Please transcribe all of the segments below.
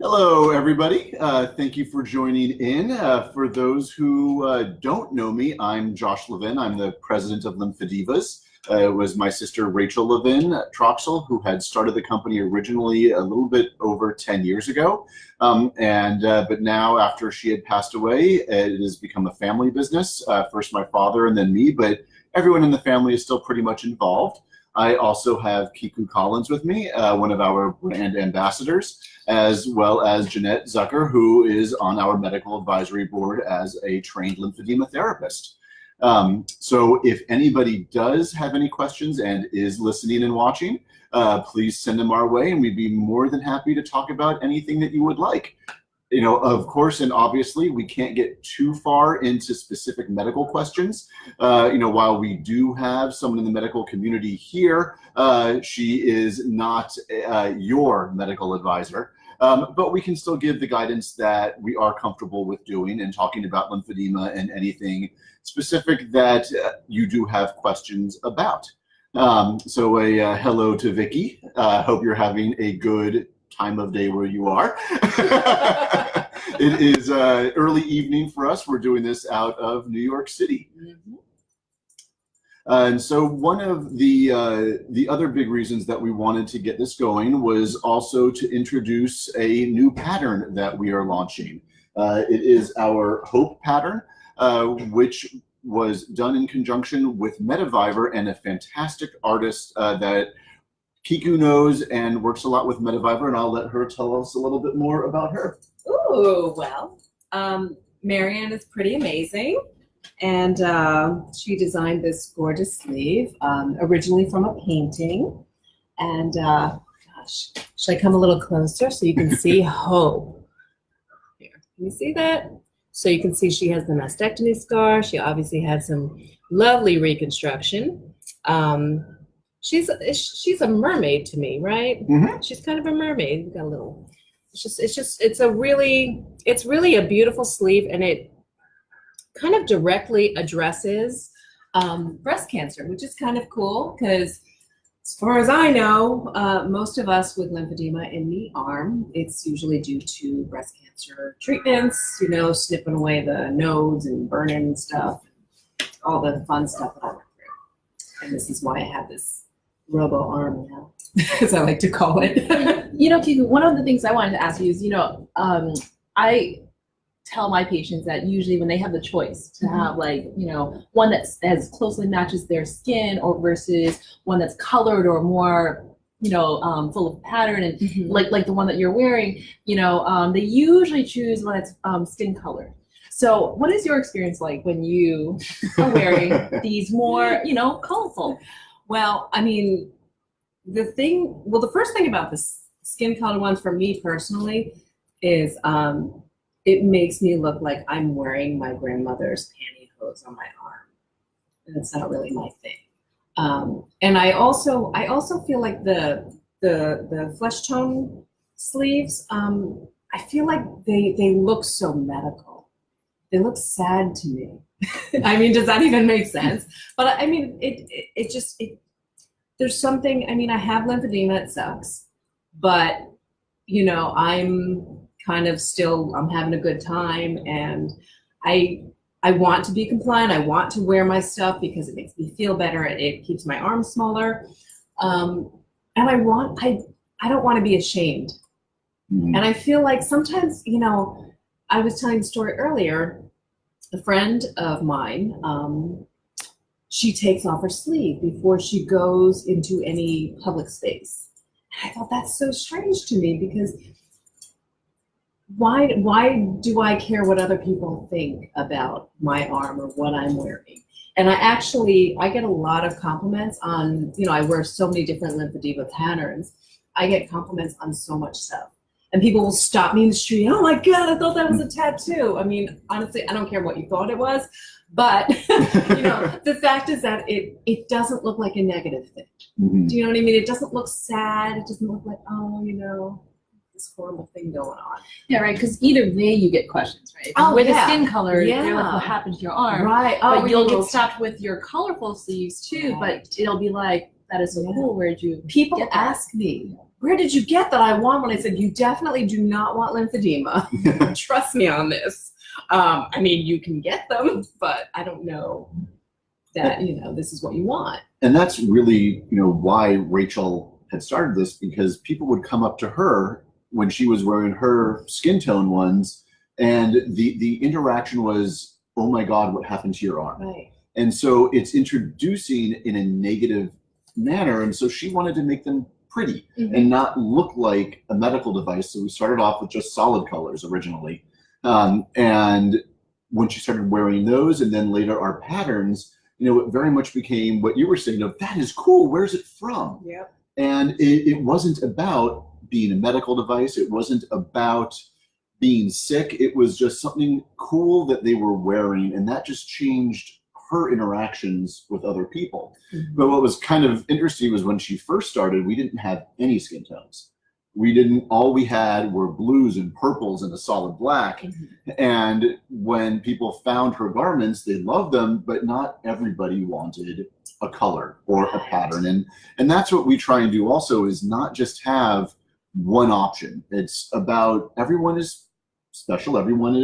Hello, everybody. Thank you for joining in. For those who don't know me, I'm Josh Levin. I'm the president of LympheDIVAs. It was my sister Rachel Levin Troxel who had started the company originally a little bit over 10 years ago. But now, after she had passed away, it has become a family business. First my father and then me, but everyone in the family is still pretty much involved. I also have Kiku with me, one of our brand ambassadors, as well as Jeannette, Zucker, who is on our medical advisory board as a trained lymphedema therapist. So if anybody does have any questions and is listening and watching, please send them our way, and we'd be more than happy to talk about anything that you would like. You know, of course, and obviously, we can't get too far into specific medical questions. While we do have someone in the medical community here, she is not your medical advisor. But we can still give the guidance that we are comfortable with doing and talking about lymphedema and anything specific that you do have questions about. So a hello to Vicky. Hope you're having a good time of day where you are. It is early evening for us. We're doing this out of New York City. Mm-hmm. And so one of the other big reasons that we wanted to get this going was also to introduce a new pattern that we are launching. It is our Hope pattern, which was done in conjunction with Mediviver and a fantastic artist that Kiku knows and works a lot with Mediviver, and I'll let her tell us a little bit more about her. Ooh, well, Marianne is pretty amazing, and she designed this gorgeous sleeve, originally from a painting. And gosh, should I come a little closer so you can see Hope? Here, can you see that? So you can see she has the mastectomy scar. She obviously had some lovely reconstruction. She's a mermaid to me, right? Mm-hmm. She's kind of a mermaid. We've got a little. It's really a beautiful sleeve, and it kind of directly addresses breast cancer, which is kind of cool because, as far as I know, most of us with lymphedema in the arm, it's usually due to breast cancer treatments. You know, snipping away the nodes and burning and stuff, all the fun stuff that I went through. And this is why I have this robo arm now, as I like to call it. Kiku, one of the things I wanted to ask you is, I tell my patients that usually when they have the choice to have one that's as closely matches their skin or versus one that's colored or more, full of pattern and like the one that you're wearing, they usually choose one that's skin colored. So what is your experience like when you are wearing these more, colorful? Well, I mean, the first thing about the skin colored ones for me personally is it makes me look like I'm wearing my grandmother's pantyhose on my arm. And it's not really my thing. And I also feel like the flesh tone sleeves, I feel like they look so medical. They look sad to me. I mean, does that even make sense? But I mean, there's something, I mean, I have lymphedema, it sucks, but I'm kind of still, I'm having a good time, and I want to be compliant. I want to wear my stuff because it makes me feel better. It keeps my arms smaller. And I don't want to be ashamed. Mm-hmm. And I feel like sometimes, I was telling the story earlier, a friend of mine, she takes off her sleeve before she goes into any public space. And I thought that's so strange to me because why do I care what other people think about my arm or what I'm wearing? And I get a lot of compliments on, I wear so many different lymphedema patterns. I get compliments on so much stuff. And people will stop me in the street. Oh my God, I thought that was a tattoo. I mean, honestly, I don't care what you thought it was, but the fact is that it doesn't look like a negative thing. Mm-hmm. Do you know what I mean? It doesn't look sad. It doesn't look like, this horrible thing going on. Yeah, right, because either way you get questions, right? Oh, with the skin color, they're like, what happened to your arm? Right. But you'll get stopped with your colorful sleeves too, right. But it'll be like, that is so cool. Where'd you People ask me, where did you get that I want one? I said, you definitely do not want lymphedema. Trust me on this. I mean, you can get them, but I don't know that, this is what you want. And that's really, why Rachel had started this, because people would come up to her when she was wearing her skin tone ones, and the interaction was, oh my God, what happened to your arm? Right. And so it's introducing in a negative manner. And so she wanted to make them pretty and not look like a medical device. So we started off with just solid colors originally. And when she started wearing those, and then later our patterns, it very much became what you were saying of, that is cool, where's it from? Yep. And it wasn't about being a medical device. It wasn't about being sick. It was just something cool that they were wearing, and that just changed her interactions with other people. But what was kind of interesting was when she first started, we didn't have any skin tones. All we had were blues and purples and a solid black. And when people found her garments, they loved them, but not everybody wanted a color or a pattern. And that's what we try and do also, is not just have one option. It's about, everyone is special. Everyone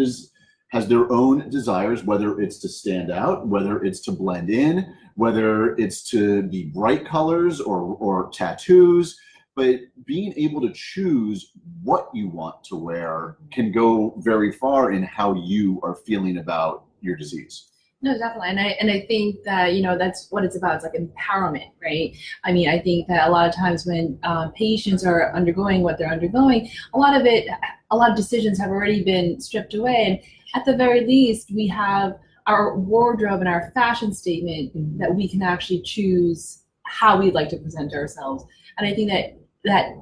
has their own desires, whether it's to stand out, whether it's to blend in, whether it's to be bright colors or tattoos. But being able to choose what you want to wear can go very far in how you are feeling about your disease. No, definitely. And I think that, that's what it's about. It's like empowerment, right? I mean, I think that a lot of times when patients are undergoing what they're undergoing, a lot of decisions have already been stripped away. And at the very least, we have our wardrobe and our fashion statement that we can actually choose how we'd like to present ourselves. And I think that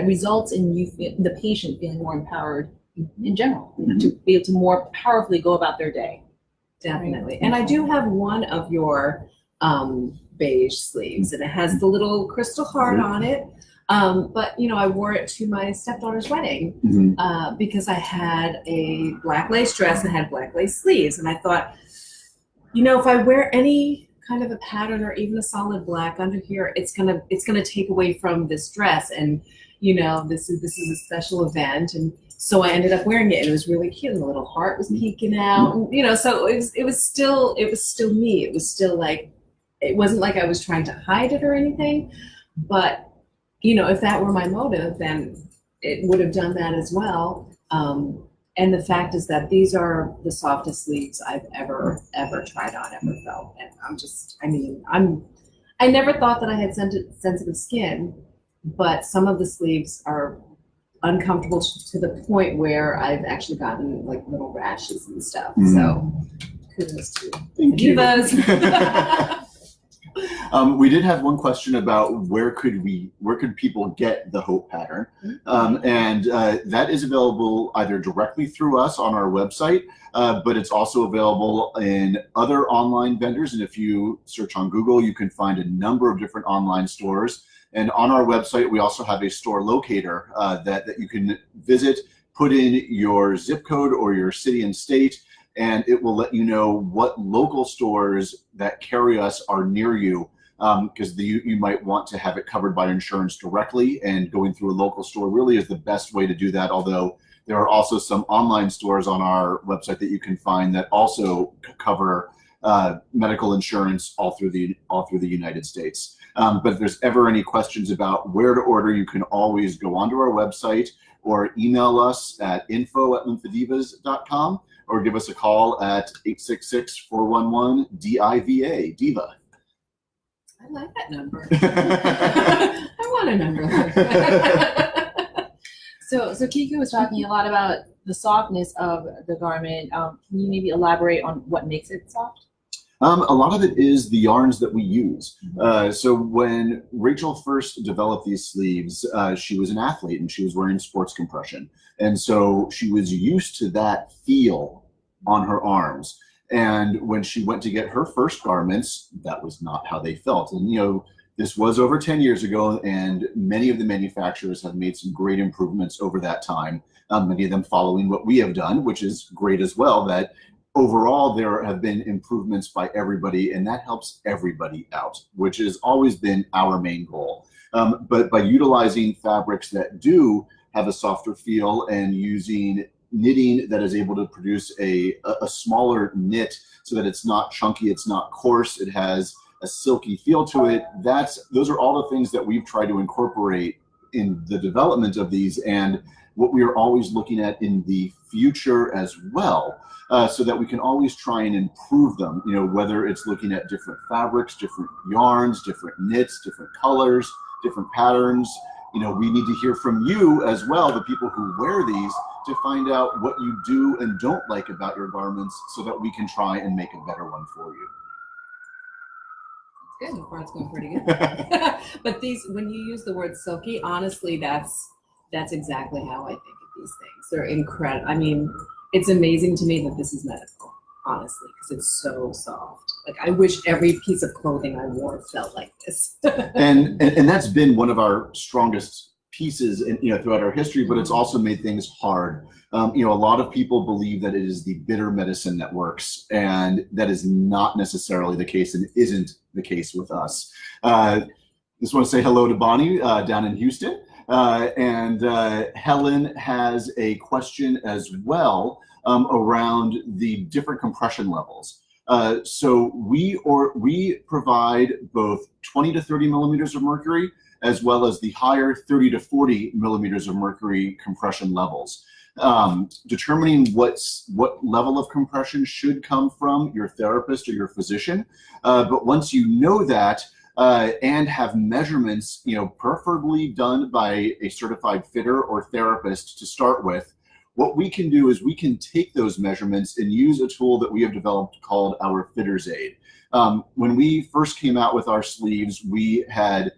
results in the patient feeling more empowered in general, to be able to more powerfully go about their day. Definitely. And I do have one of your beige sleeves, and it has the little crystal heart on it. But I wore it to my stepdaughter's wedding because I had a black lace dress and had black lace sleeves. And I thought, if I wear any kind of a pattern or even a solid black under here, it's gonna take away from this dress. And this is a special event. And so I ended up wearing it, and it was really cute. And the little heart was peeking out, and, so it was still me. It was still like, it wasn't like I was trying to hide it or anything, but if that were my motive, then it would have done that as well. And the fact is that these are the softest sleeves I've ever tried on, ever felt. And I never thought that I had sensitive skin, but some of the sleeves are uncomfortable to the point where I've actually gotten like little rashes and stuff. So kudos to DPT. We did have one question about where could people get the Hope pattern, and that is available either directly through us on our website, but it's also available in other online vendors. And if you search on Google, you can find a number of different online stores. And on our website, we also have a store locator that you can visit, put in your zip code or your city and state, and it will let you know what local stores that carry us are near you, because you might want to have it covered by insurance directly, and going through a local store really is the best way to do that, although there are also some online stores on our website that you can find that also cover medical insurance all through the United States. But if there's ever any questions about where to order, you can always go onto our website or email us at info@lymphedivas.com, or give us a call at 866-411-DIVA, DIVA. I like that number. I want a number like that. So Kiku was talking a lot about the softness of the garment. Can you maybe elaborate on what makes it soft? A lot of it is the yarns that we use. So when Rachel first developed these sleeves, she was an athlete and she was wearing sports compression. And so she was used to that feel on her arms. And when she went to get her first garments, that was not how they felt. And this was over 10 years ago, and many of the manufacturers have made some great improvements over that time. Many of them following what we have done, which is great as well, that overall, there have been improvements by everybody, and that helps everybody out, which has always been our main goal. But by utilizing fabrics that do have a softer feel and using knitting that is able to produce a smaller knit so that it's not chunky, it's not coarse, it has a silky feel to it, those are all the things that we've tried to incorporate in the development of these, and what we are always looking at in the future as well, so that we can always try and improve them, whether it's looking at different fabrics, different yarns, different knits, different colors, different patterns. We need to hear from you as well, the people who wear these, to find out what you do and don't like about your garments so that we can try and make a better one for you. Good, so far it's going pretty good. But when you use the word silky, honestly, that's exactly how I think of these things. They're incredible. I mean, it's amazing to me that this is medical, honestly, because it's so soft. Like, I wish every piece of clothing I wore felt like this. and that's been one of our strongest pieces throughout our history, but it's also made things hard. A lot of people believe that it is the bitter medicine that works, and that is not necessarily the case, and isn't the case with us. Just want to say hello to Bonnie down in Houston, and Helen has a question as well around the different compression levels. So we provide both 20 to 30 millimeters of mercury, as well as the higher 30 to 40 millimeters of mercury compression levels. Determining what level of compression should come from your therapist or your physician. But once you know that and have measurements, preferably done by a certified fitter or therapist to start with, what we can do is we can take those measurements and use a tool that we have developed called our Fitter's Aid. When we first came out with our sleeves, we had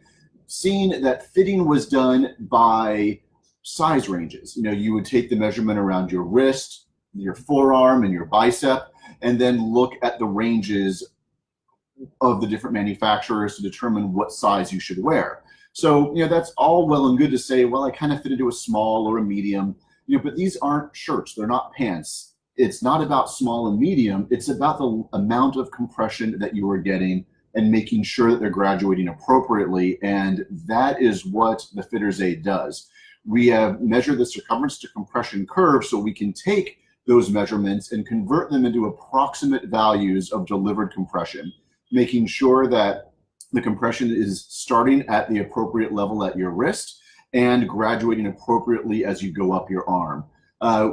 seen that fitting was done by size ranges. You would take the measurement around your wrist, your forearm, and your bicep, and then look at the ranges of the different manufacturers to determine what size you should wear. So, that's all well and good to say, well, I kind of fit into a small or a medium, but these aren't shirts, they're not pants. It's not about small and medium, it's about the amount of compression that you are getting and making sure that they're graduating appropriately, and that is what the Fitter's Aid does. We have measured the circumference to compression curve so we can take those measurements and convert them into approximate values of delivered compression, making sure that the compression is starting at the appropriate level at your wrist and graduating appropriately as you go up your arm.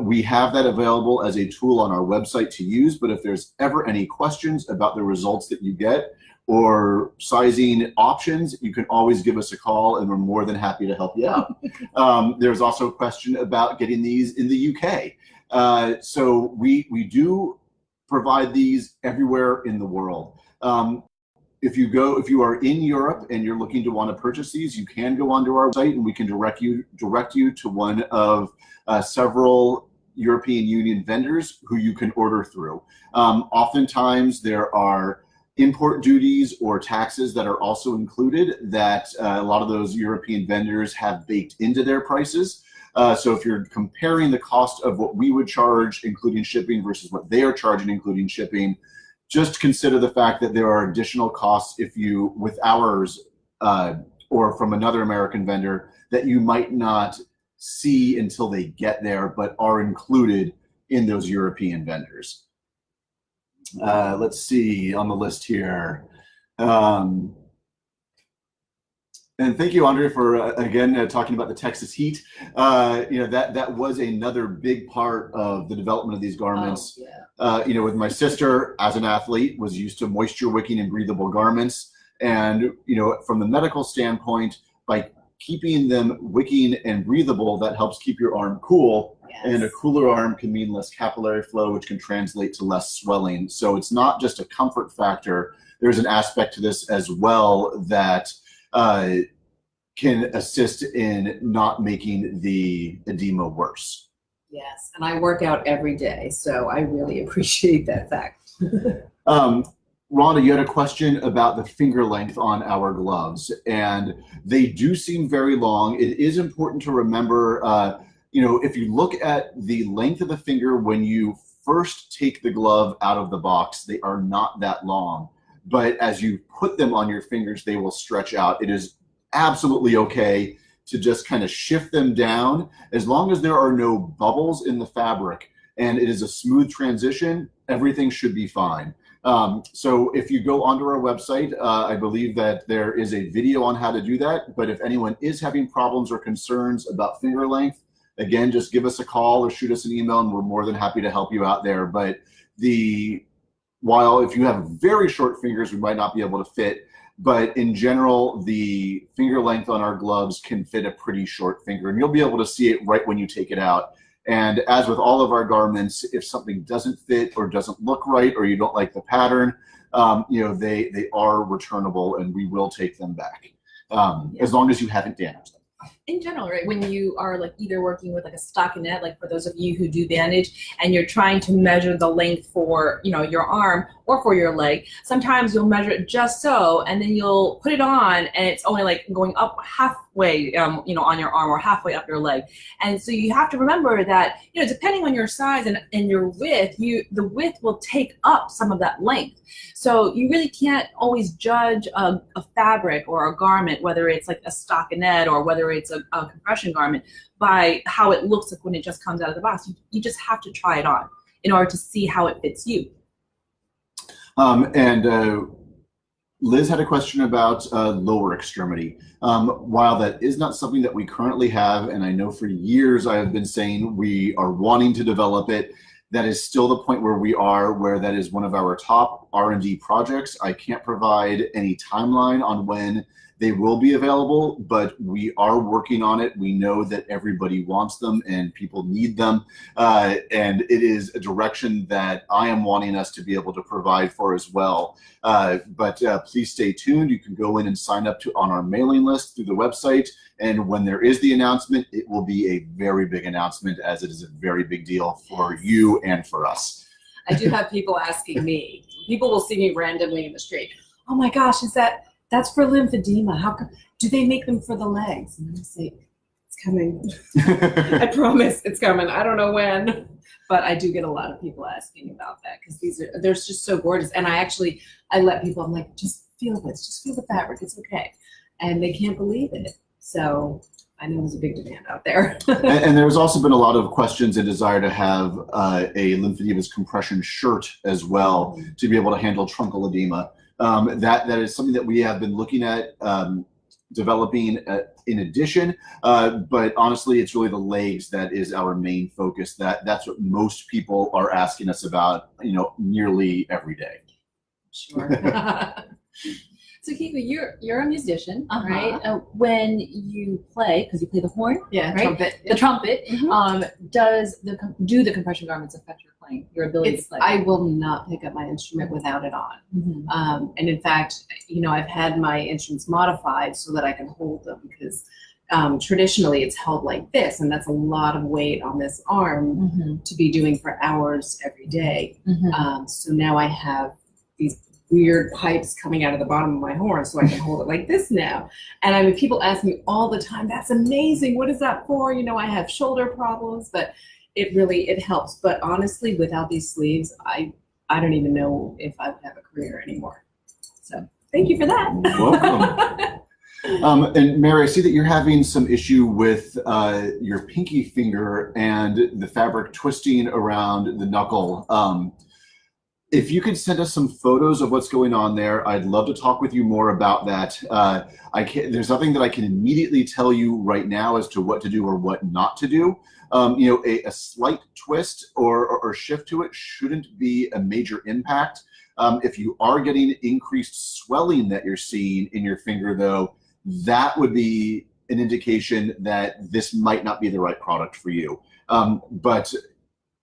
We have that available as a tool on our website to use, but if there's ever any questions about the results that you get or sizing options, you can always give us a call and we're more than happy to help you out. There's also a question about getting these in the UK. So we do provide these everywhere in the world. If you are in Europe and you're looking to want to purchase these, you can go onto our site and we can direct you to one of several European Union vendors who you can order through. Oftentimes there are import duties or taxes that are also included that a lot of those European vendors have baked into their prices. So if you're comparing the cost of what we would charge, including shipping, versus what they are charging, including shipping, just consider the fact that there are additional costs if you, with ours or from another American vendor, that you might not see until they get there, but are included in those European vendors. Let's see on the list here. And thank you, Andre, for again talking about the Texas heat. That was another big part of the development of these garments. Oh, yeah. With my sister, as an athlete, was used to moisture wicking and breathable garments, and from the medical standpoint, by keeping them wicking and breathable, that helps keep your arm cool. Yes. And a cooler arm can mean less capillary flow, which can translate to less swelling. So it's not just a comfort factor. There's an aspect to this as well that can assist in not making the edema worse. Yes, and I work out every day, so I really appreciate that fact. Rhonda, you had a question about the finger length on our gloves, and they do seem very long. It is important to remember, if you look at the length of the finger when you first take the glove out of the box, they are not that long. But as you put them on your fingers, they will stretch out. It is absolutely okay to just kind of shift them down as long as there are no bubbles in the fabric and it is a smooth transition, everything should be fine. So if you go onto our website, I believe that there is a video on how to do that. But if anyone is having problems or concerns about finger length, again, just give us a call or shoot us an email and we're more than happy to help you out there. But while if you have very short fingers, we might not be able to fit, but in general, the finger length on our gloves can fit a pretty short finger, and you'll be able to see it right when you take it out. And as with all of our garments, if something doesn't fit or doesn't look right or you don't like the pattern, they are returnable and we will take them back as long as you haven't damaged them. In general, right, when you are like either working with like a stockinette, like for those of you who do bandage, and you're trying to measure the length for, your arm or for your leg, sometimes you'll measure it just so, and then you'll put it on and it's only like going up halfway, on your arm or halfway up your leg. And so you have to remember that, depending on your size and your width, the width will take up some of that length. So you really can't always judge a fabric or a garment, whether it's like a stockinette or whether it's a compression garment, by how it looks like when it just comes out of the box. You just have to try it on in order to see how it fits you. Liz had a question about lower extremity. While that is not something that we currently have, and I know for years I have been saying we are wanting to develop it, that is still the point where we are, where that is one of our top R&D projects. I can't provide any timeline on when they will be available, but we are working on it. We know that everybody wants them and people need them. And it is a direction that I am wanting us to be able to provide for as well. But please stay tuned. You can go in and sign up on our mailing list through the website. And when there is the announcement, it will be a very big announcement, as it is a very big deal for you and for us. I do have people asking me, people will see me randomly in the street. Oh my gosh, that's for lymphedema. How come, do they make them for the legs? And I say, it's coming. I promise it's coming. I don't know when, but I do get a lot of people asking about that because they're just so gorgeous. And I let people, I'm like, just feel this, just feel the fabric, it's okay. And they can't believe it. So I know there's a big demand out there. and there's also been a lot of questions and desire to have a LympheDIVAs compression shirt as well to be able to handle truncal edema. That is something that we have been looking at developing in addition, but honestly, it's really the legs that is our main focus. That's what most people are asking us about, nearly every day. Sure. So Kiku, you're a musician, right? When you play, because you play the horn, yeah, right? Trumpet. The trumpet. Do the compression garments affect your playing, your ability to play? I will not pick up my instrument without it on. And in fact, I've had my instruments modified so that I can hold them, because traditionally it's held like this, and that's a lot of weight on this arm to be doing for hours every day. So now I have these weird pipes coming out of the bottom of my horn so I can hold it like this now. And people ask me all the time, that's amazing, what is that for? I have shoulder problems, but it helps. But honestly, without these sleeves, I don't even know if I would have a career anymore. So thank you for that. Welcome. And Mary, I see that you're having some issue with your pinky finger and the fabric twisting around the knuckle. If you could send us some photos of what's going on there, I'd love to talk with you more about that. There's nothing that I can immediately tell you right now as to what to do or what not to do. A slight twist or shift to it shouldn't be a major impact. If you are getting increased swelling that you're seeing in your finger, though, that would be an indication that this might not be the right product for you. But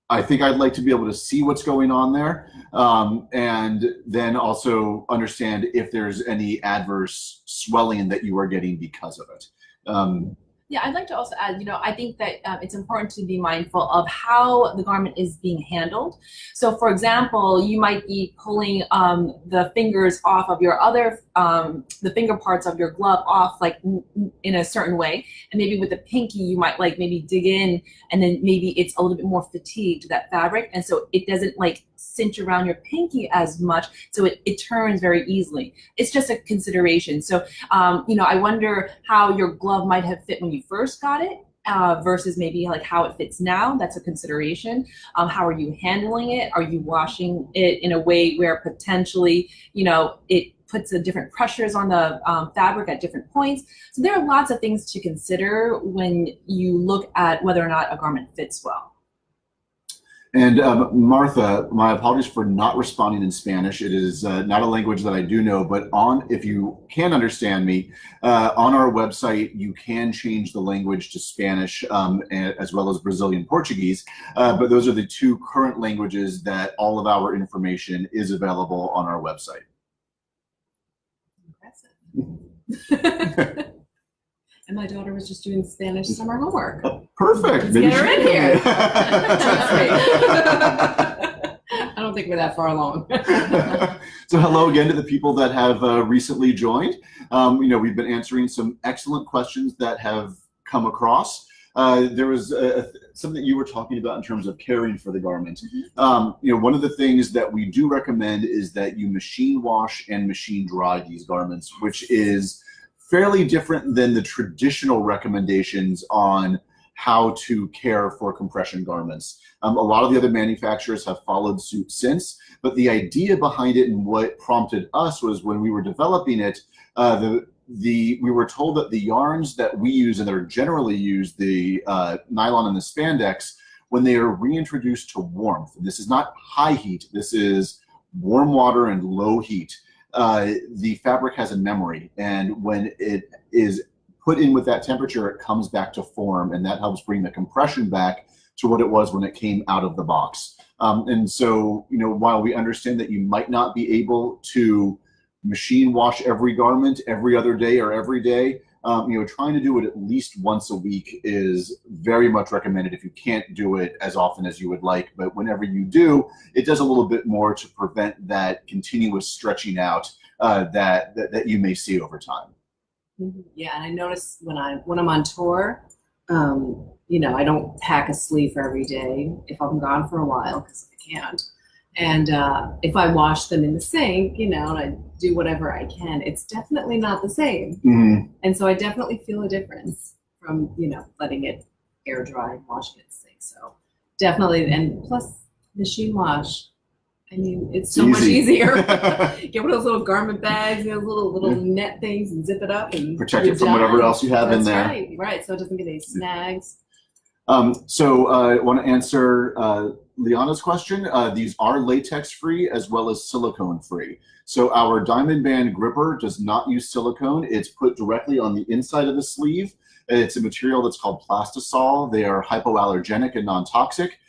I think I'd like to be able to see what's going on there, and then also understand if there's any adverse swelling that you are getting because of it. Yeah, I'd like to also add, I think that it's important to be mindful of how the garment is being handled. So, for example, you might be pulling the fingers off of your other, the finger parts of your glove off, like in a certain way. And maybe with the pinky, you might like maybe dig in, and then maybe it's a little bit more fatigued, that fabric. And so it doesn't like cinch around your pinky as much. So it turns very easily. It's just a consideration. So, I wonder how your glove might have fit when you first got it versus maybe like how it fits now. That's a consideration. How are you handling it? Are you washing it in a way where potentially, it puts a different pressures on the fabric at different points? So there are lots of things to consider when you look at whether or not a garment fits well. And Martha, my apologies for not responding in Spanish. It is not a language that I do know, but if you can understand me, on our website, you can change the language to Spanish as well as Brazilian Portuguese. But those are the two current languages that all of our information is available on our website. Impressive. And my daughter was just doing Spanish summer homework. Perfect. Let's get her in here. Trust me. I don't think we're that far along. So hello again to the people that have recently joined. We've been answering some excellent questions that have come across. There was something you were talking about in terms of caring for the garment. One of the things that we do recommend is that you machine wash and machine dry these garments, which is fairly different than the traditional recommendations on how to care for compression garments. A lot of the other manufacturers have followed suit since, but the idea behind it and what prompted us was when we were developing it, we were told that the yarns that we use and that are generally used, the nylon and the spandex, when they are reintroduced to warmth, and this is not high heat, this is warm water and low heat, the fabric has a memory, and when it is put in with that temperature, it comes back to form, and that helps bring the compression back to what it was when it came out of the box. And so, while we understand that you might not be able to machine wash every garment every other day or every day, trying to do it at least once a week is very much recommended if you can't do it as often as you would like. But whenever you do, it does a little bit more to prevent that continuous stretching out that you may see over time. Yeah, and I notice when I'm on tour, I don't pack a sleeve for every day if I'm gone for a while, because I can't. And if I wash them in the sink, and I do whatever I can, it's definitely not the same. Mm-hmm. And so I definitely feel a difference from, letting it air dry and washing it in the sink. So definitely, and plus machine wash. I mean, it's so much easier. Get one of those little garment bags, little net things, and zip it up and protect it from whatever else you have in there. Right. So it doesn't get any snags. So I want to answer Liana's question. These are latex free as well as silicone free. So our diamond band gripper does not use silicone. It's put directly on the inside of the sleeve. It's a material that's called plastisol. They are hypoallergenic and non-toxic.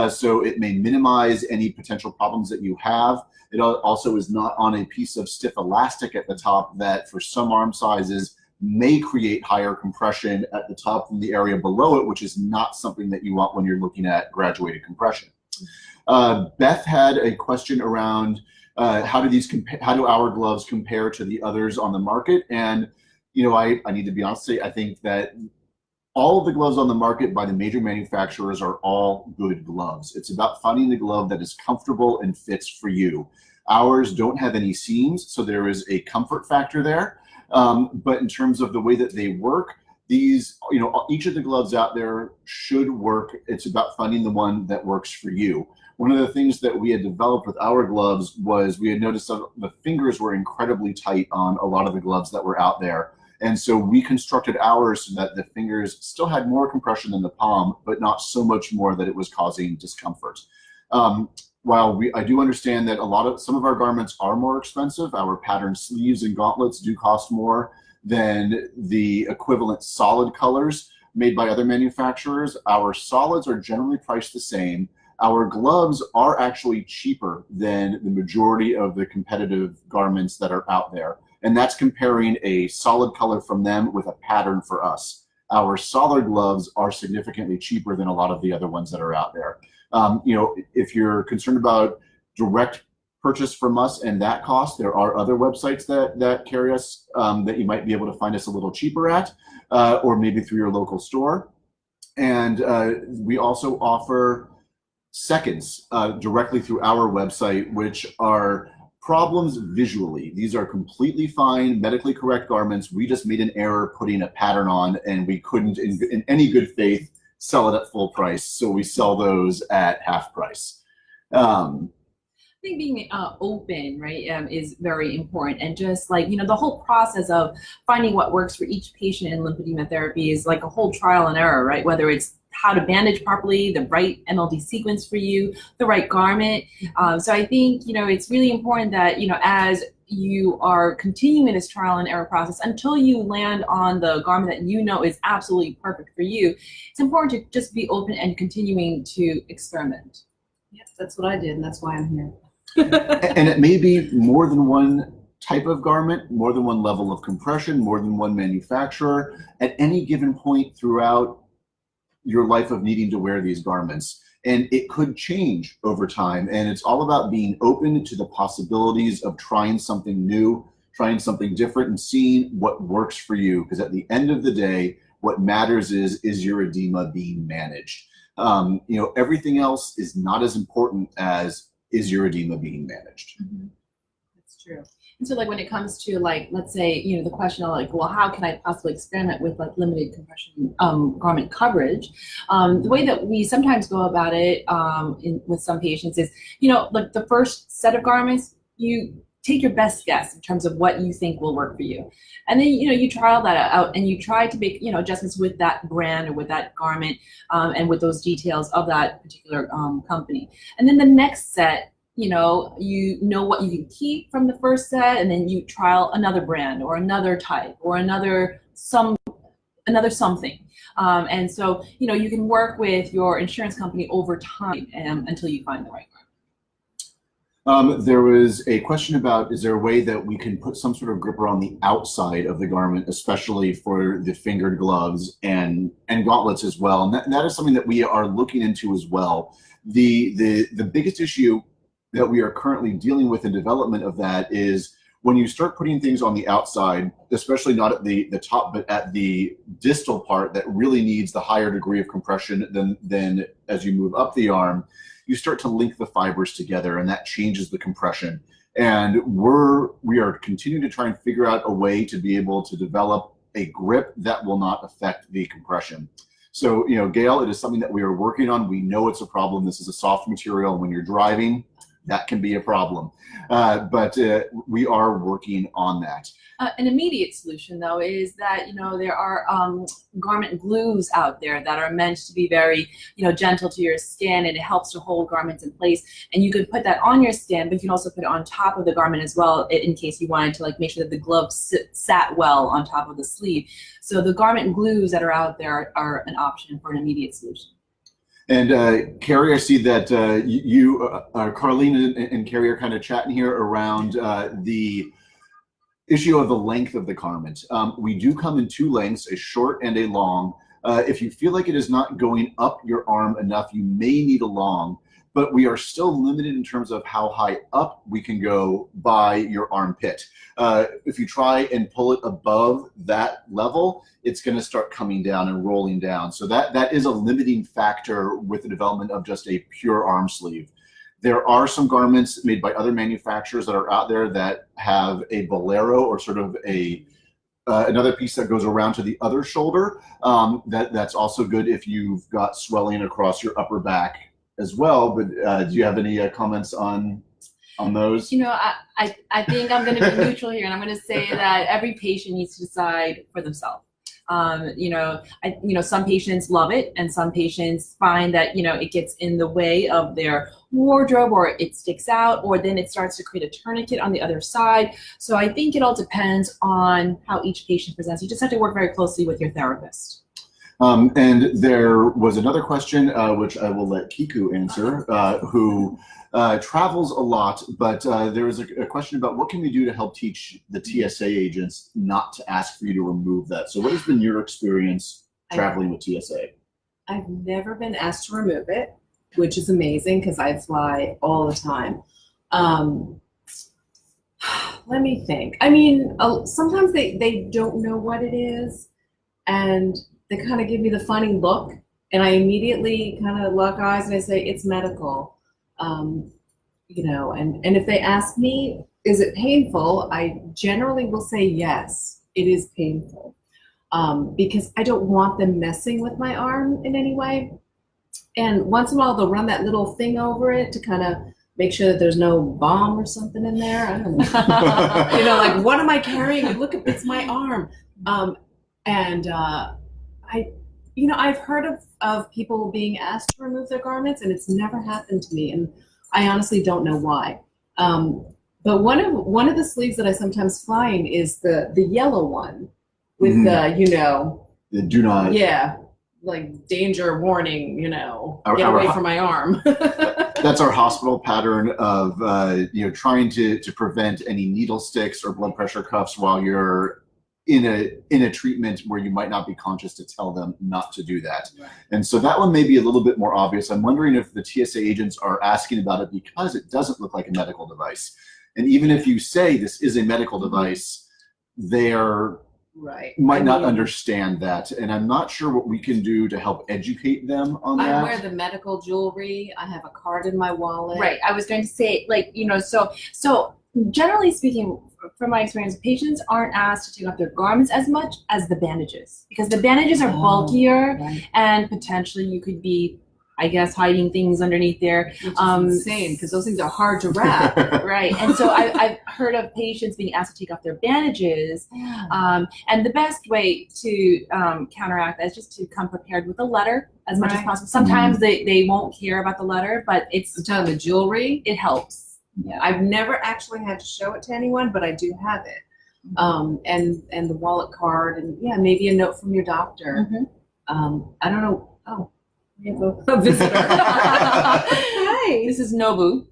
So it may minimize any potential problems that you have. It also is not on a piece of stiff elastic at the top that for some arm sizes may create higher compression at the top than the area below it, which is not something that you want when you're looking at graduated compression. Beth had a question around how do our gloves compare to the others on the market? And I need to be honest, I think that all of the gloves on the market by the major manufacturers are all good gloves. It's about finding the glove that is comfortable and fits for you. Ours don't have any seams, so there is a comfort factor there. But in terms of the way that they work, these, each of the gloves out there should work. It's about finding the one that works for you. One of the things that we had developed with our gloves was we had noticed that the fingers were incredibly tight on a lot of the gloves that were out there. And so we constructed ours so that the fingers still had more compression than the palm, but not so much more that it was causing discomfort. While I do understand that some of our garments are more expensive, our patterned sleeves and gauntlets do cost more than the equivalent solid colors made by other manufacturers. Our solids are generally priced the same. Our gloves are actually cheaper than the majority of the competitive garments that are out there. And that's comparing a solid color from them with a pattern for us. our solid gloves are significantly cheaper than a lot of the other ones that are out there. If you're concerned about direct purchase from us and that cost, there are other websites that carry us that you might be able to find us a little cheaper at, or maybe through your local store. And we also offer seconds directly through our website, which are problems visually. These are completely fine, medically correct garments. We just made an error putting a pattern on, and we couldn't, in any good faith, sell it at full price. So we sell those at half price. I think being open, right, is very important. And just like, the whole process of finding what works for each patient in lymphedema therapy is like a whole trial and error, right? Whether it's how to bandage properly, the right MLD sequence for you, the right garment. So I think, it's really important that, as you are continuing this trial and error process until you land on the garment that is absolutely perfect for you, it's important to just be open and continuing to experiment. Yes, that's what I did, and that's why I'm here. And it may be more than one type of garment, more than one level of compression, more than one manufacturer. At any given point throughout your life of needing to wear these garments, and it could change over time. And it's all about being open to the possibilities of trying something new, trying something different, and seeing what works for you. Because at the end of the day, what matters is your edema being managed. Everything else is not as important as is your edema being managed. Mm-hmm. That's true. And so, like, when it comes to, like, let's say, the question of, like, well, how can I possibly experiment with, like, limited compression garment coverage? The way that we sometimes go about it with some patients is, like, the first set of garments, you take your best guess in terms of what you think will work for you. And then, you trial that out and you try to make, adjustments with that brand or with that garment and with those details of that particular company. And then the next set, you know what you can keep from the first set, and then you trial another brand or another type or another something. And so, you can work with your insurance company over time until you find the right garment. There was a question about, is there a way that we can put some sort of gripper on the outside of the garment, especially for the fingered gloves and gauntlets as well? And that is something that we are looking into as well. The biggest issue that we are currently dealing with in development of that is when you start putting things on the outside, especially not at the top, but at the distal part that really needs the higher degree of compression than as you move up the arm, you start to link the fibers together, and that changes the compression. And we are continuing to try and figure out a way to be able to develop a grip that will not affect the compression. So, Gail, it is something that we are working on. We know it's a problem. This is a soft material. When you're driving, that can be a problem. But we are working on that. An immediate solution, though, is that, there are garment glues out there that are meant to be very, gentle to your skin, and it helps to hold garments in place. And you could put that on your skin, but you can also put it on top of the garment as well, in case you wanted to make sure that the glove sat well on top of the sleeve. So the garment glues that are out there are an option for an immediate solution. And Carrie, I see that Carlene and Carrie are kind of chatting here around the issue of the length of the garment. We do come in two lengths, a short and a long. If you feel like it is not going up your arm enough, you may need a long, but we are still limited in terms of how high up we can go by your armpit. If you try and pull it above that level, it's going to start coming down and rolling down. So that is a limiting factor with the development of just a pure arm sleeve. There are some garments made by other manufacturers that are out there that have a bolero, or sort of another piece that goes around to the other shoulder. That's also good if you've got swelling across your upper back as well. But do you have any comments on those? I think I'm going to be neutral here, and I'm going to say that every patient needs to decide for themselves. Some patients love it, and some patients find that, it gets in the way of their wardrobe, or it sticks out, or then it starts to create a tourniquet on the other side. So I think it all depends on how each patient presents. You just have to work very closely with your therapist. And there was another question, which I will let Kiku answer, who travels a lot, but there was a question about what can we do to help teach the TSA agents not to ask for you to remove that. So what has been your experience traveling with TSA? I've never been asked to remove it, which is amazing because I fly all the time. Let me think. I mean, sometimes they don't know what it is, and they kind of give me the funny look, and I immediately kind of lock eyes and I say, it's medical. You know, and if they ask me, is it painful? I generally will say yes, it is painful. Because I don't want them messing with my arm in any way. And once in a while, they'll run that little thing over it to kind of make sure that there's no bomb or something in there. I don't know. You know, like, what am I carrying? Look, it's my arm. You know, I've heard of people being asked to remove their garments, and it's never happened to me. And I honestly don't know why. But one of the sleeves that I sometimes fly in is the yellow one with you know, The do not. yeah, like danger warning, you know, get away from my arm. That's our hospital pattern of you know, trying to prevent any needle sticks or blood pressure cuffs while you're in a treatment where you might not be conscious to tell them not to do that. Right. And so that one may be a little bit more obvious. I'm wondering if the TSA agents are asking about it because it doesn't look like a medical device. And even if you say this is a medical device, they're Right. might not understand that. And I'm not sure what we can do to help educate them on I that. wear the medical jewelry. I have a card in my wallet. Right. I was going to say, like, you know, so generally speaking, from my experience, patients aren't asked to take off their garments as much as the bandages, because the bandages are bulkier, right. and potentially you could be, I guess, hiding things underneath there. Which is insane because those things are hard to wrap. Right. And so I've heard of patients being asked to take off their bandages. And the best way to counteract that is just to come prepared with a letter as much as Right. possible. Sometimes they won't care about the letter, but I'm telling the jewelry. it helps. Yeah, I've never actually had to show it to anyone, but I do have it. And the wallet card, and yeah, maybe a note from your doctor. I don't know. Oh, we have a visitor. Hi. This is Nobu.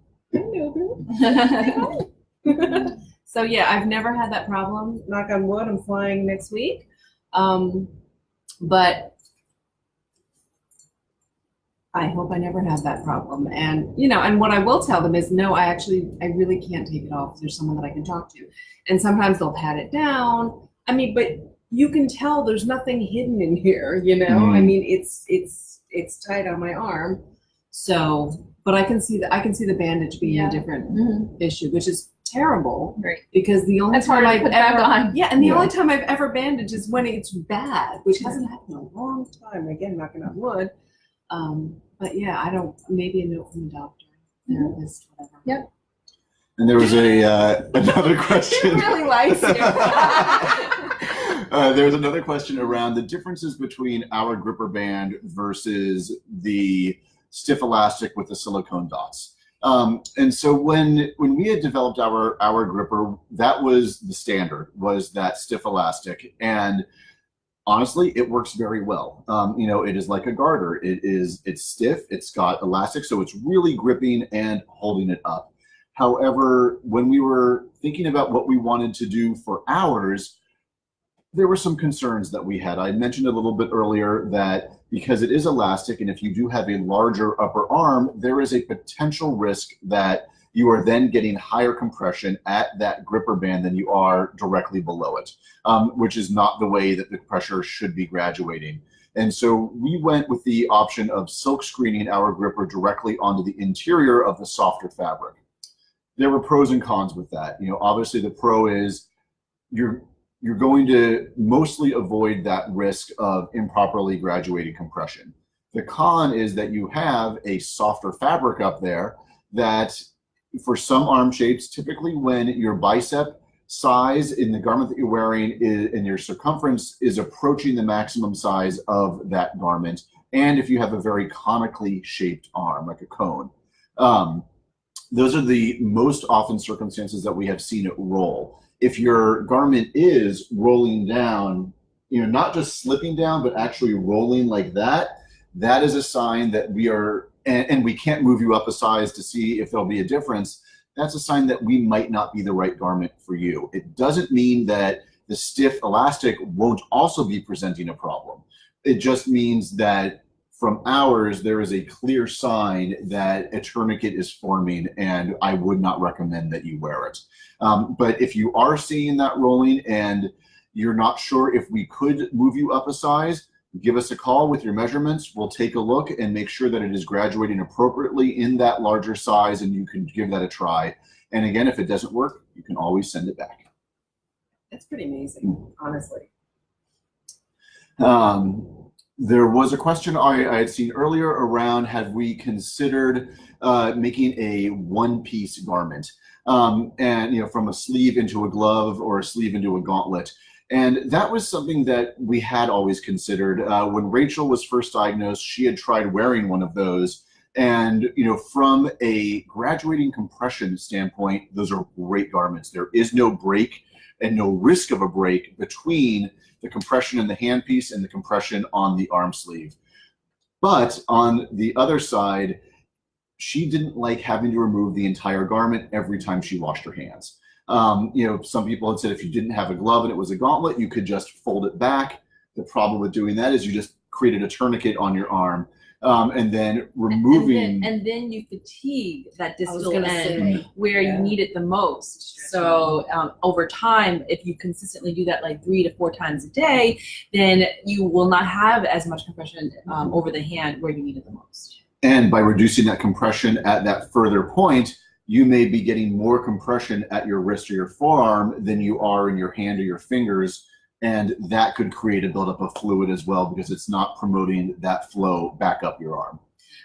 So yeah, I've never had that problem. Knock on wood. I'm flying next week, but I hope I never have that problem. And you know, and what I will tell them is, no, I really can't take it off. There's someone that I can talk to. And sometimes they'll pat it down. I mean, but you can tell there's nothing hidden in here. You know, I mean, it's tight on my arm. So, but I can see the bandage being a different issue, which is terrible. Right. Because the only That's time hard to I've put back ever on. yeah, and the only time I've ever bandaged is when it's bad, which hasn't happened in a long time. Again, knocking on wood. But yeah, maybe a note from the doctor, therapist, whatever. Yep. And there was another question. He really likes you. There was another question around the differences between our gripper band versus the stiff elastic with the silicone dots. And so when we had developed our gripper, that was the standard, was that stiff elastic. And honestly, it works very well. You know, it is like a garter. It's stiff, it's got elastic, so it's really gripping and holding it up. However, when we were thinking about what we wanted to do for ours, there were some concerns that we had. I mentioned a little bit earlier that because it is elastic, and if you do have a larger upper arm, there is a potential risk that you are then getting higher compression at that gripper band than you are directly below it, which is not the way that the pressure should be graduating. And so we went with the option of silk screening our gripper directly onto the interior of the softer fabric. There were pros and cons with that. You know, obviously the pro is you're going to mostly avoid that risk of improperly graduated compression. The con is that you have a softer fabric up there that for some arm shapes, typically when your bicep size in the garment that you're wearing and your circumference is approaching the maximum size of that garment, and if you have a very conically shaped arm, like a cone, those are the most often circumstances that we have seen it roll. If your garment is rolling down, you know, not just slipping down, but actually rolling like that, that is a sign that we are, and we can't move you up a size to see if there'll be a difference. That's a sign that we might not be the right garment for you. It doesn't mean that the stiff elastic won't also be presenting a problem. It just means that from ours, there is a clear sign that a tourniquet is forming, and I would not recommend that you wear it. But if you are seeing that rolling and you're not sure if we could move you up a size, give us a call with your measurements. We'll take a look and make sure that it is graduating appropriately in that larger size, and you can give that a try. And again, if it doesn't work, you can always send it back. That's pretty amazing, honestly. There was a question I had seen earlier around, had we considered making a one-piece garment, and from a sleeve into a glove or a sleeve into a gauntlet. And that was something that we had always considered. When Rachel was first diagnosed, she had tried wearing one of those. And from a graduating compression standpoint, those are great garments. There is no break and no risk of a break between the compression in the handpiece and the compression on the arm sleeve. But on the other side, she didn't like having to remove the entire garment every time she washed her hands. Some people had said if you didn't have a glove and it was a gauntlet, you could just fold it back. The problem with doing that is you just created a tourniquet on your arm. And then removing... And then you fatigue that I was distal gonna end say, where you need it the most. So over time, if you consistently do that like 3 to 4 times a day, then you will not have as much compression over the hand where you need it the most. And by reducing that compression at that further point, you may be getting more compression at your wrist or your forearm than you are in your hand or your fingers. And that could create a buildup of fluid as well, because it's not promoting that flow back up your arm.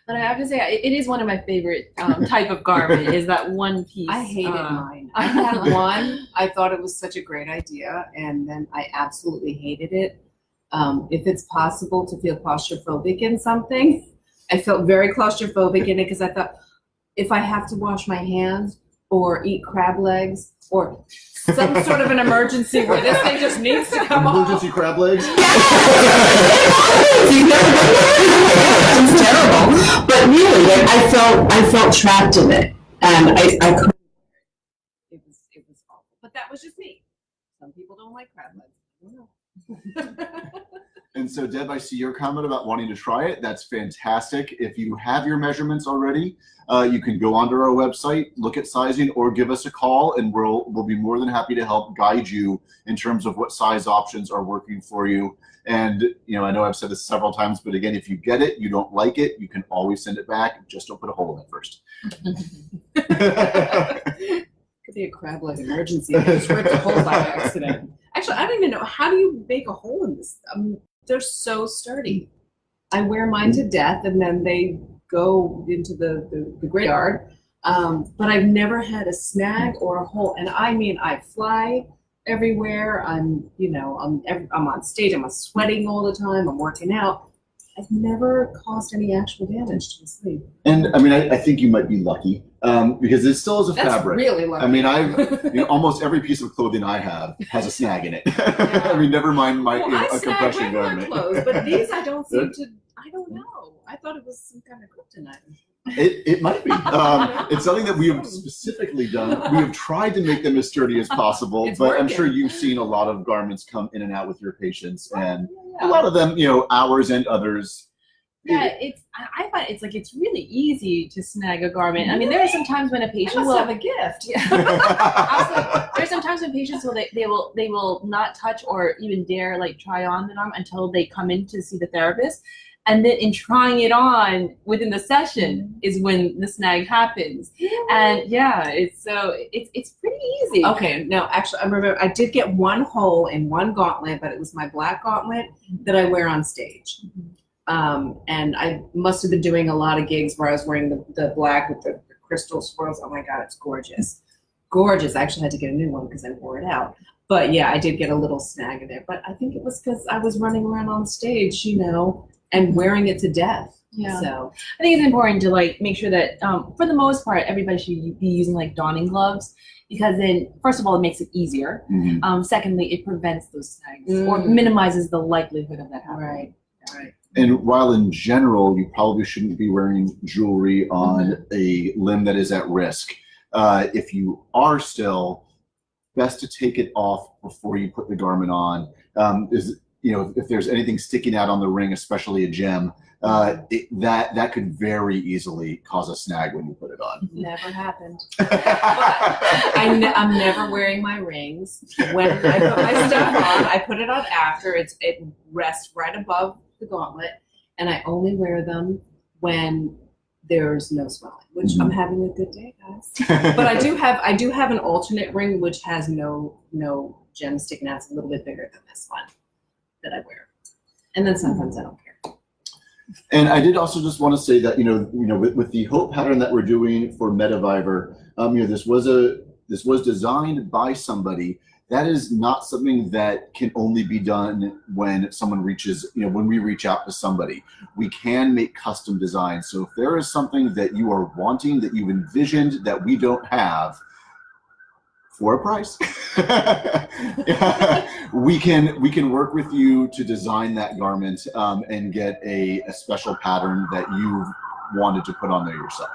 But I have to say, it is one of my favorite type of garment, is that one piece. I hated mine. I had one. I thought it was such a great idea, and then I absolutely hated it. If it's possible to feel claustrophobic in something, I felt very claustrophobic in it because I thought, if I have to wash my hands or eat crab legs or some sort of an emergency where this thing just needs to come off. Emergency crab legs? It's terrible. But really, I felt trapped in it. And I couldn't. It was awful. But that was just me. Some people don't like crab legs. I don't know. And so, Deb, I see your comment about wanting to try it. That's fantastic. If you have your measurements already, you can go onto our website, look at sizing, or give us a call, and we'll be more than happy to help guide you in terms of what size options are working for you. And I know I've said this several times, but again, if you get it, you don't like it, you can always send it back. Just don't put a hole in it first. Could be a crab leg emergency. I just ripped a hole by accident. Actually, I don't even know. How do you make a hole in this? They're so sturdy. I wear mine to death, and then they go into the graveyard. But I've never had a snag or a hole. And I mean, I fly everywhere. I'm on stage. I'm sweating all the time. I'm working out. I've never caused any actual damage to the sleeve. And I mean, I think you might be lucky because it still is a That's fabric. Really lucky. I mean, almost every piece of clothing I have has a snag in it. Yeah. I mean, never mind my a compression garment. Clothes, but these I don't seem to. I don't know. I thought it was some kind of kryptonite. It might be. It's something that we have specifically done. We have tried to make them as sturdy as possible, but working. I'm sure you've seen a lot of garments come in and out with your patients, and a lot of them, ours and ours. Yeah, I find it's really easy to snag a garment. I mean, there are some times when a patient will have a gift. Yeah. There's sometimes when patients they will not touch or even dare try on the arm until they come in to see the therapist. And then in trying it on within the session is when the snag happens. And it's pretty easy. Okay, no, actually, I remember I did get one hole in one gauntlet, but it was my black gauntlet that I wear on stage. And I must have been doing a lot of gigs where I was wearing the black with the crystal swirls. Oh my God, it's gorgeous. Gorgeous. I actually had to get a new one because I wore it out. But yeah, I did get a little snag in there. But I think it was because I was running around on stage, and wearing it to death. Yeah. So I think it's important to make sure that for the most part, everybody should be using donning gloves, because then first of all, it makes it easier. Mm-hmm. Secondly, it prevents those snags or minimizes the likelihood of that happening. Right. And while in general, you probably shouldn't be wearing jewelry on a limb that is at risk, if you are still, best to take it off before you put the garment on. if there's anything sticking out on the ring, especially a gem, that could very easily cause a snag when you put it on. Never happened. I'm never wearing my rings. When I put my stuff on, I put it on after. It rests right above the gauntlet, and I only wear them when there's no swelling, which I'm having a good day, guys. But I do have an alternate ring which has no gems sticking out. It's a little bit bigger than this one that I wear, and then sometimes I don't care. And I did also just want to say that with the hope pattern that we're doing for MediViver, this was designed by somebody. That is not something that can only be done when someone reaches, when we reach out to somebody. We can make custom designs. So if there is something that you are wanting, that you've envisioned that we don't have, for a price, we can work with you to design that garment and get a special pattern that you've wanted to put on there yourself.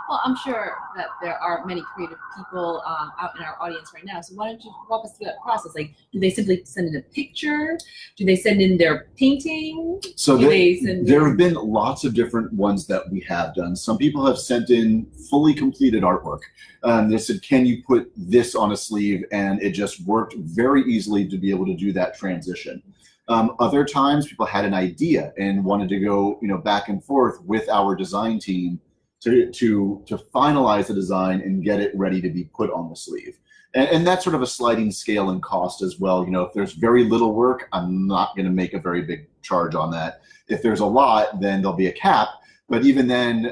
Well, I'm sure that there are many creative people out in our audience right now. So why don't you walk us through that process? Like, do they simply send in a picture? Do they send in their painting? So there have been lots of different ones that we have done. Some people have sent in fully completed artwork. They said, can you put this on a sleeve? And it just worked very easily to be able to do that transition. Other times people had an idea and wanted to go back and forth with our design team to finalize the design and get it ready to be put on the sleeve. And that's sort of a sliding scale in cost as well. If there's very little work, I'm not going to make a very big charge on that. If there's a lot, then there'll be a cap. But even then,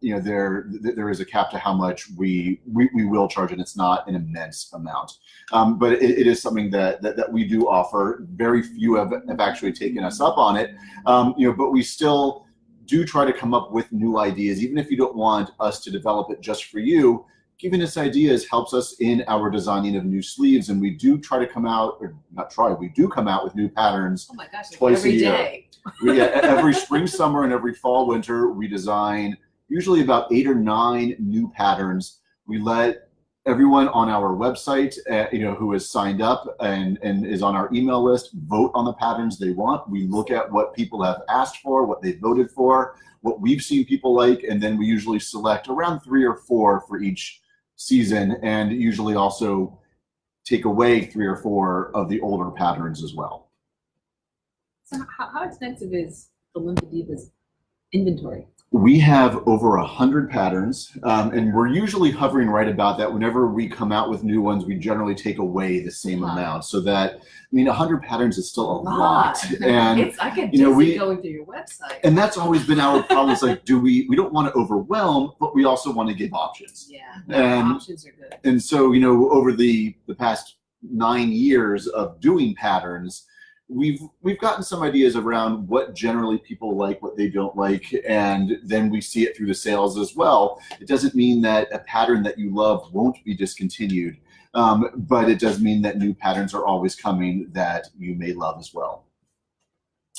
there is a cap to how much we will charge, and it's not an immense amount. But it is something that we do offer. Very few have actually taken us up on it, but we still do try to come up with new ideas. Even if you don't want us to develop it just for you, giving us ideas helps us in our designing of new sleeves. And we do try to come out, or not try, we do come out with new patterns. Oh my gosh, twice every a year. day. Every spring, summer, and every fall, winter, we design usually about 8 or 9 new patterns. We let everyone on our website, who has signed up and is on our email list, vote on the patterns they want. We look at what people have asked for, what they voted for, what we've seen people like, and then we usually select around 3 or 4 for each season, and usually also take away 3 or 4 of the older patterns as well. So how extensive is the LympheDIVAs inventory? We have over 100 patterns, and we're usually hovering right about that. Whenever we come out with new ones, we generally take away the same amount. So that, 100 patterns is still a lot. And I get dizzy going through your website. And that's always been our problem. It's like, we don't want to overwhelm, but we also want to give options. Yeah, options are good. And so, over the past 9 years of doing patterns, we've gotten some ideas around what generally people like, what they don't like, and then we see it through the sales as well. It doesn't mean that a pattern that you love won't be discontinued, but it does mean that new patterns are always coming that you may love as well.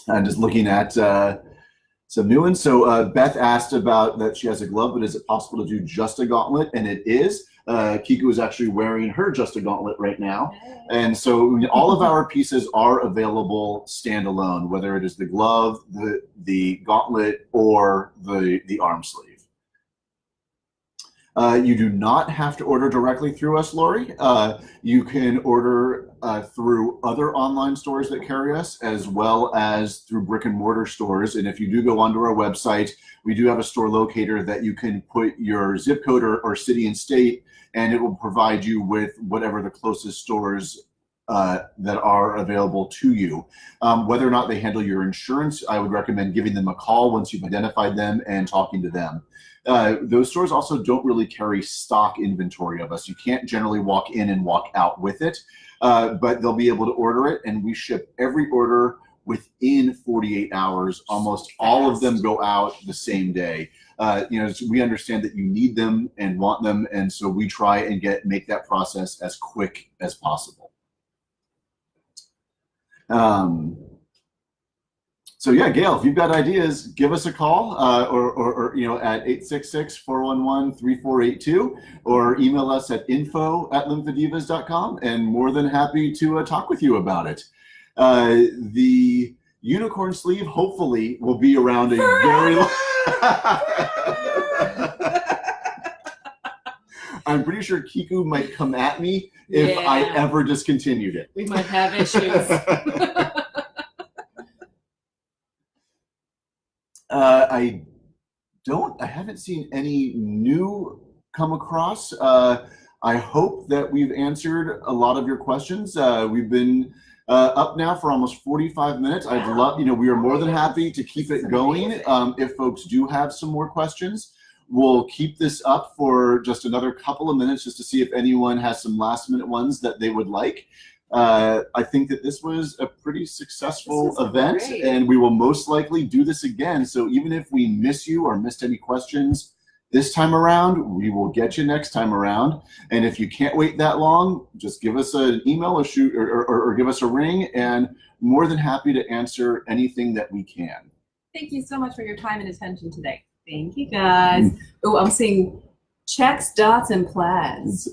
I'm just looking at some new ones. So Beth asked about that she has a glove, but is it possible to do just a gauntlet? And it is. Kiku is actually wearing her just a gauntlet right now. And so all of our pieces are available standalone, whether it is the glove, the gauntlet, or the arm sleeve. You do not have to order directly through us, Lori. You can order through other online stores that carry us, as well as through brick and mortar stores. And if you do go onto our website, we do have a store locator that you can put your zip code or city and state, and it will provide you with whatever the closest stores that are available to you. Whether or not they handle your insurance, I would recommend giving them a call once you've identified them and talking to them. Those stores also don't really carry stock inventory of us. You can't generally walk in and walk out with it, but they'll be able to order it, and we ship every order within 48 hours. Almost all of them go out the same day. So we understand that you need them and want them, and so we try and make that process as quick as possible. So yeah, Gail, if you've got ideas, give us a call, or at 866-411-3482, or email us at info@lymphedivas.com, and more than happy to talk with you about it. The unicorn sleeve hopefully will be around a very long. I'm pretty sure Kiku might come at me if I ever discontinued it. We might have issues. I haven't seen any new come across. I hope that we've answered a lot of your questions. We've been up now for almost 45 minutes. I'd love, we are more than happy to keep it going. If folks do have some more questions, we'll keep this up for just another couple of minutes just to see if anyone has some last minute ones that they would like. I think that this was a pretty successful event, great. And we will most likely do this again. So even if we miss you or missed any questions this time around, we will get you next time around. And if you can't wait that long, just give us an email or shoot or give us a ring, and more than happy to answer anything that we can. Thank you so much for your time and attention today. Thank you, guys. Oh, I'm seeing checks, dots, and plaids.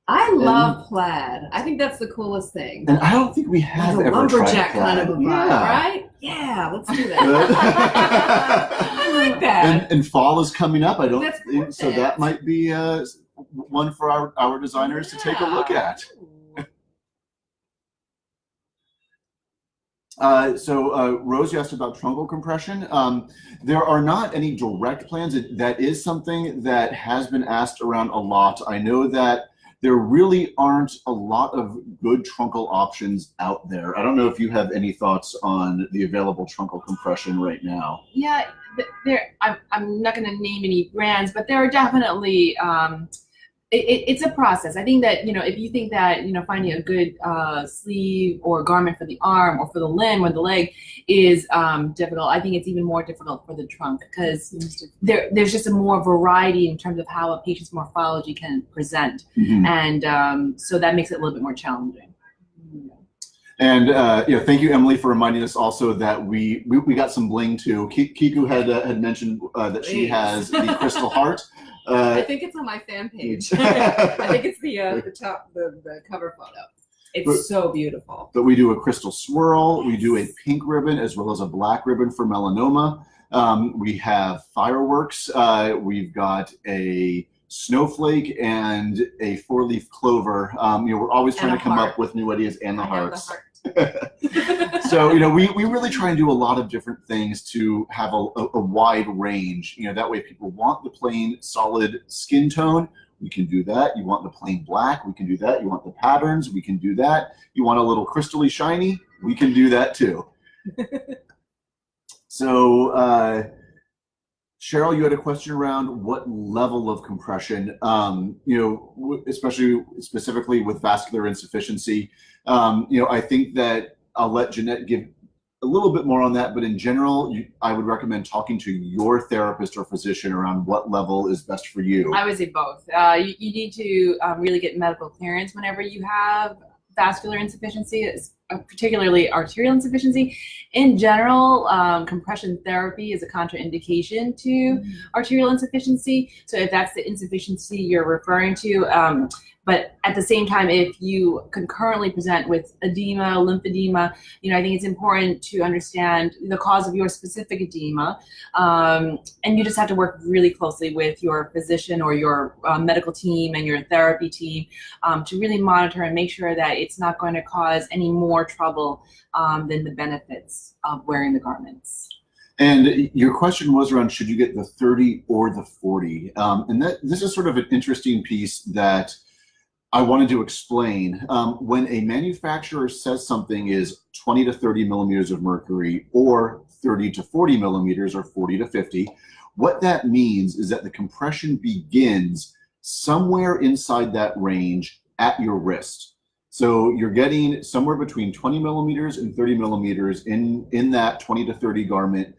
I love plaid. I think that's the coolest thing. And I don't think we have Like a ever lumberjack tried kind of a vibe, right? Yeah, let's do that. I like that. And fall is coming up. I don't That's think so. That might be one for our designers to take a look at. Rose, you asked about truncal compression. There are not any direct plans. That is something that has been asked around a lot. I know that there really aren't a lot of good truncal options out there. I don't know if you have any thoughts on the available truncal compression right now. Yeah, I'm not going to name any brands, but there are definitely, it's a process. I think that, if you think that, finding a good sleeve or garment for the arm or for the limb or the leg is difficult, I think it's even more difficult for the trunk, because there's just a more variety in terms of how a patient's morphology can present. And so that makes it a little bit more challenging. And thank you, Emily, for reminding us also that we got some bling too. Kiku had mentioned that she has the crystal heart. I think it's on my fan page. I think it's the top, the cover photo. It's so beautiful. But we do a crystal swirl. We do a pink ribbon as well as a black ribbon for melanoma. We have fireworks. We've got a snowflake and a 4-leaf clover. We're always trying to come up with new ideas, and the hearts. So we really try and do a lot of different things to have a wide range. That way, if people want the plain solid skin tone, we can do that. You want the plain black, we can do that. You want the patterns, we can do that. You want a little crystally shiny, we can do that too. So Cheryl, you had a question around what level of compression, especially specifically with vascular insufficiency. I think that I'll let Jeannette give a little bit more on that, but in general, I would recommend talking to your therapist or physician around what level is best for you. I would say both. You need to really get medical clearance whenever you have vascular insufficiency, particularly arterial insufficiency. In general, compression therapy is a contraindication to arterial insufficiency. So if that's the insufficiency you're referring to, but at the same time, if you concurrently present with edema, lymphedema, I think it's important to understand the cause of your specific edema. And you just have to work really closely with your physician or your medical team and your therapy team to really monitor and make sure that it's not going to cause any more trouble than the benefits of wearing the garments. And your question was around, should you get the 30 or the 40? And this is sort of an interesting piece that I wanted to explain. When a manufacturer says something is 20 to 30 millimeters of mercury, or 30 to 40 millimeters, or 40 to 50, what that means is that the compression begins somewhere inside that range at your wrist. So you're getting somewhere between 20 millimeters and 30 millimeters in that 20 to 30 garment,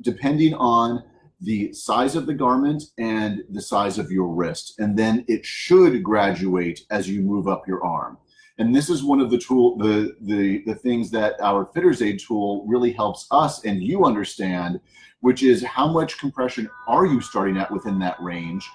depending on the size of the garment and the size of your wrist. And then it should graduate as you move up your arm. And this is one of the things that our Fitter's Aid tool really helps us and you understand, which is how much compression are you starting at within that range?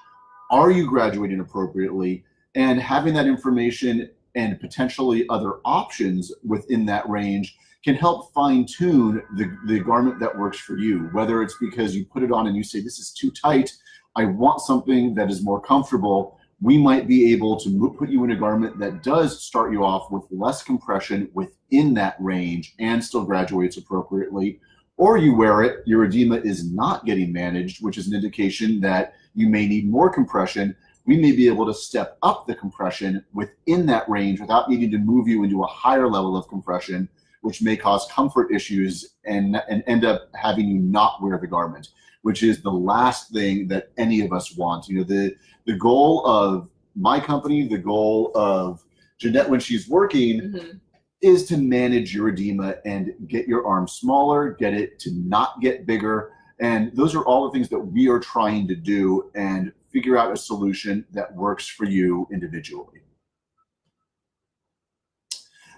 Are you graduating appropriately? And having that information and potentially other options within that range can help fine tune the garment that works for you, whether it's because you put it on and you say, this is too tight, I want something that is more comfortable. We might be able to put you in a garment that does start you off with less compression within that range and still graduates appropriately. Or you wear it, your edema is not getting managed, which is an indication that you may need more compression. We may be able to step up the compression within that range without needing to move you into a higher level of compression, which may cause comfort issues and end up having you not wear the garment, which is the last thing that any of us want. You know, the goal of my company, the goal of Jeannette when she's working, is to manage your edema and get your arm smaller, get it to not get bigger. And those are all the things that we are trying to do and figure out a solution that works for you individually.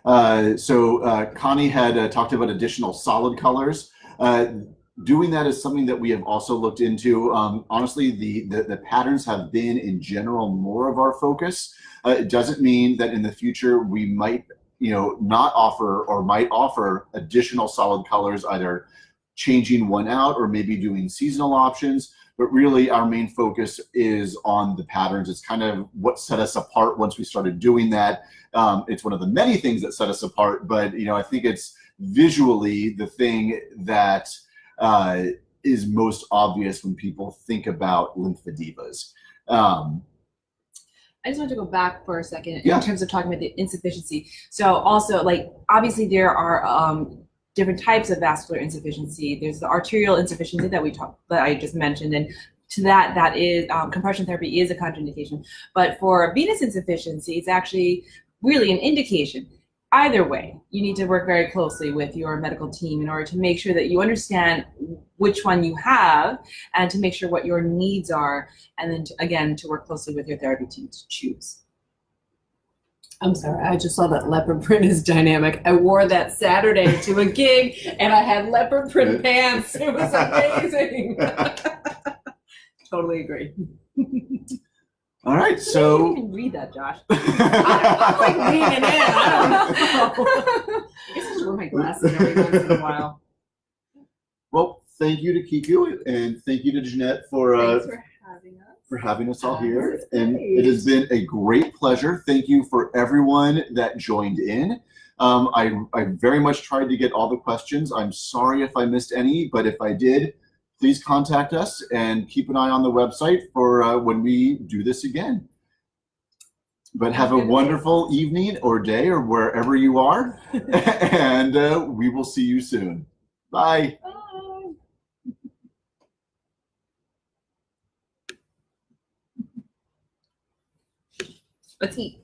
Connie had talked about additional solid colors. Doing that is something that we have also looked into. Honestly, the patterns have been, in general, more of our focus. It doesn't mean that in the future we might, not offer or might offer additional solid colors, either changing one out or maybe doing seasonal options. But really, our main focus is on the patterns. It's kind of what set us apart once we started doing that. It's one of the many things that set us apart, but I think it's visually the thing that is most obvious when people think about LympheDIVAs. I just want to go back for a second Yeah. in terms of talking about the insufficiency. So also, obviously there are different types of vascular insufficiency. There's the arterial insufficiency that I just mentioned, and to that is compression therapy is a contraindication. But for venous insufficiency, it's actually really an indication. Either way, you need to work very closely with your medical team in order to make sure that you understand which one you have and to make sure what your needs are, and then again to work closely with your therapy team to choose. I'm sorry, I just saw that leopard print is dynamic. I wore that Saturday to a gig and I had leopard print pants. It was amazing. Totally agree. All right, You so can read that, Josh. I'm like leaning in. I don't know. I guess I should wear my glasses every once in a while. well, thank you to Kiku and thank you to Jeannette for having us all here. This is And great. it has been a great pleasure. Thank you for everyone that joined in. I very much tried to get all the questions. I'm sorry if I missed any, but if I did, please contact us and keep an eye on the website for when we do this again. But have a wonderful evening or day or wherever you are, and we will see you soon. Bye. Let's eat.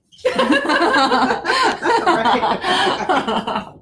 Right.